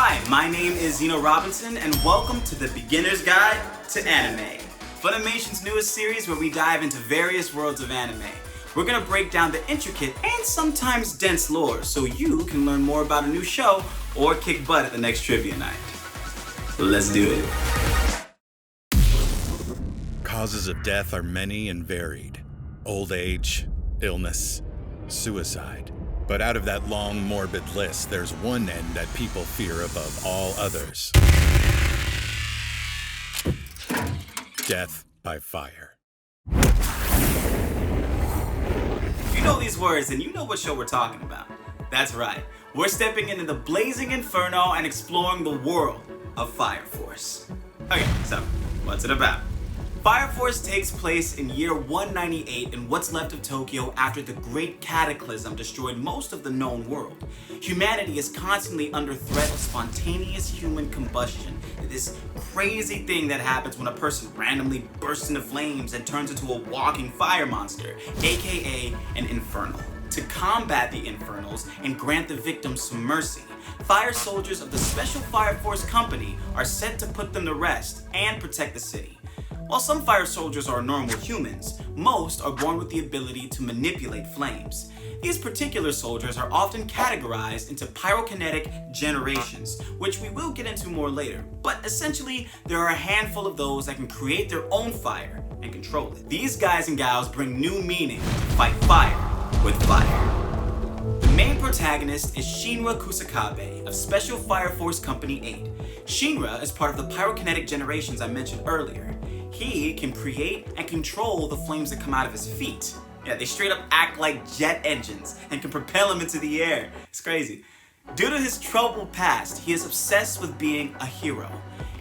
Hi, my name is Zeno Robinson, and welcome to the Beginner's Guide to Anime, Funimation's newest series where we dive into various worlds of anime. We're gonna break down the intricate and sometimes dense lore so you can learn more about a new show or kick butt at the next trivia night. Let's do it. Causes of death are many and varied. Old age, illness, suicide. But out of that long, morbid list, there's one end that people fear above all others. Death by fire. If you know these words, then you know what show we're talking about. That's right. We're stepping into the blazing inferno and exploring the world of Fire Force. Okay, so what's it about? Fire Force takes place in year 198 in what's left of Tokyo after the Great Cataclysm destroyed most of the known world. Humanity is constantly under threat of spontaneous human combustion, this crazy thing that happens when a person randomly bursts into flames and turns into a walking fire monster, aka an infernal. To combat the infernals and grant the victims some mercy, fire soldiers of the Special Fire Force Company are sent to put them to rest and protect the city. While some fire soldiers are normal humans, most are born with the ability to manipulate flames. These particular soldiers are often categorized into Pyrokinetic Generations, which we will get into more later, but essentially there are a handful of those that can create their own fire and control it. These guys and gals bring new meaning to fight fire with fire. The main protagonist is Shinra Kusakabe of Special Fire Force Company 8. Shinra is part of the Pyrokinetic Generations I mentioned earlier. He can create and control the flames that come out of his feet. Yeah, they straight up act like jet engines and can propel him into the air. It's crazy. Due to his troubled past, he is obsessed with being a hero.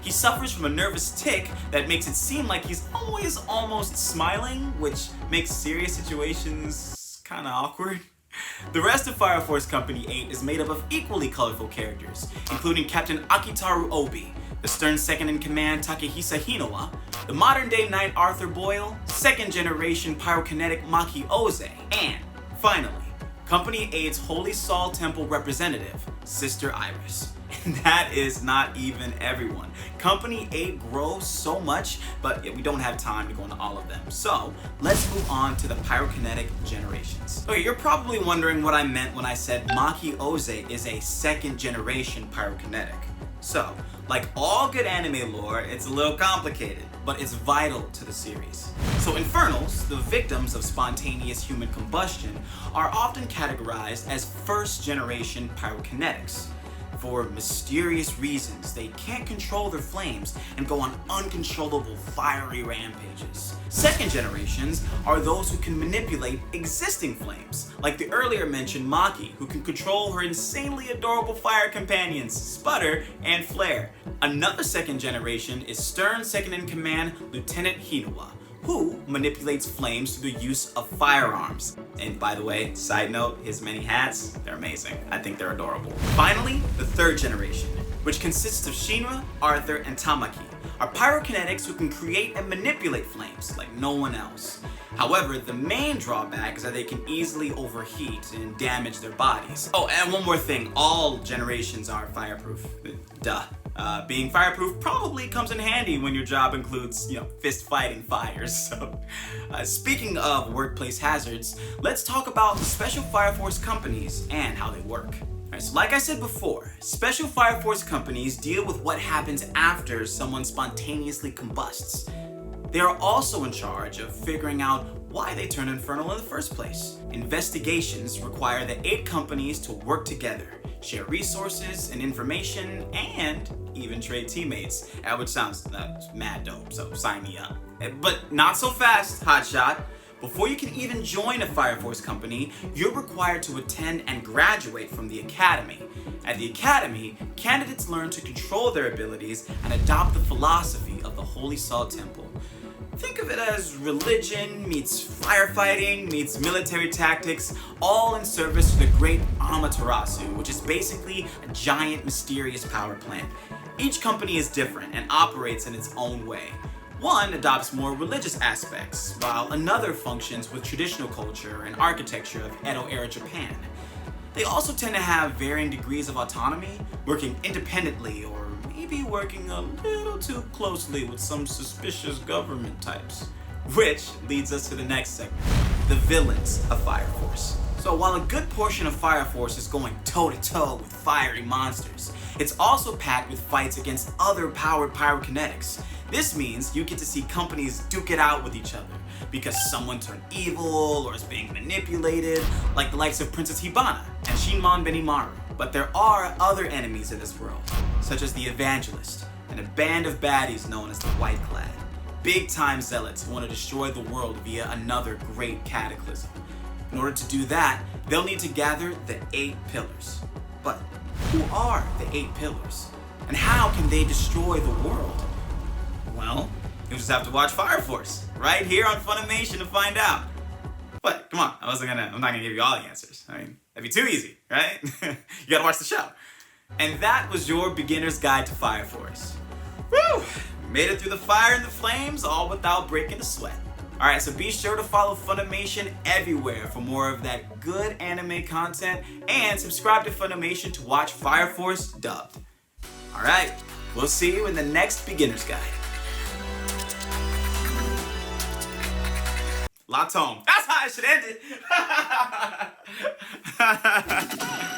He suffers from a nervous tic that makes it seem like he's always almost smiling, which makes serious situations kinda awkward. The rest of Fire Force Company 8 is made up of equally colorful characters, including Captain Akitaru Obi, the stern second-in-command Takehisa Hinowa, the modern-day knight Arthur Boyle, second-generation pyrokinetic Maki Oze, and, finally, Company 8's Holy Sol Temple representative, Sister Iris. And that is not even everyone. Company 8 grows so much, but we don't have time to go into all of them. So, let's move on to the Pyrokinetic Generations. Okay, you're probably wondering what I meant when I said Maki Oze is a second-generation pyrokinetic. So, like all good anime lore, it's a little complicated, but it's vital to the series. So Infernals, the victims of spontaneous human combustion, are often categorized as first-generation pyrokinetics. For mysterious reasons, they can't control their flames and go on uncontrollable fiery rampages. Second generations are those who can manipulate existing flames, like the earlier mentioned Maki, who can control her insanely adorable fire companions, Sputter and Flare. Another second generation is stern second-in-command Lieutenant Hinowa, who manipulates flames through the use of firearms. And by the way, side note, his many hats, they're amazing. I think they're adorable. Finally, the third generation, which consists of Shinra, Arthur, and Tamaki, are pyrokinetics who can create and manipulate flames like no one else. However, the main drawback is that they can easily overheat and damage their bodies. Oh, and one more thing, all generations are fireproof. Duh. Being fireproof probably comes in handy when your job includes, fist fighting fires. So, speaking of workplace hazards, let's talk about Special Fire Force companies and how they work. Alright, so like I said before, Special Fire Force companies deal with what happens after someone spontaneously combusts. They are also in charge of figuring out why they turn infernal in the first place. Investigations require the 8 companies to work together, share resources and information, and even trade teammates, which sounds mad dope, so sign me up. But not so fast, hotshot. Before you can even join a Fire Force company, you're required to attend and graduate from the Academy. At the Academy, candidates learn to control their abilities and adopt the philosophy of the Holy Sol Temple. Think of it as religion meets firefighting meets military tactics, all in service to the great Amaterasu, which is basically a giant mysterious power plant. Each company is different and operates in its own way. One adopts more religious aspects, while another functions with traditional culture and architecture of Edo-era Japan. They also tend to have varying degrees of autonomy, working independently or maybe working a little too closely with some suspicious government types. Which leads us to the next segment, the villains of Fire Force. So while a good portion of Fire Force is going toe-to-toe with fiery monsters, it's also packed with fights against other powered pyrokinetics. This means you get to see companies duke it out with each other because someone turned evil or is being manipulated, like the likes of Princess Hibana and Shinmon Benimaru. But there are other enemies in this world, such as the Evangelist and a band of baddies known as the White Clad. Big-time zealots who want to destroy the world via another great cataclysm. In order to do that, they'll need to gather the 8 pillars. But who are the 8 pillars? And how can they destroy the world? Well, you'll just have to watch Fire Force right here on Funimation to find out. But come on, I'm not gonna give you all the answers. I mean, that'd be too easy, right? You gotta watch the show. And that was your beginner's guide to Fire Force. Woo! Made it through the fire and the flames, all without breaking a sweat. Alright, so be sure to follow Funimation everywhere for more of that good anime content, and subscribe to Funimation to watch Fire Force dubbed. Alright, we'll see you in the next beginner's guide. La Tome. That's how I should end it.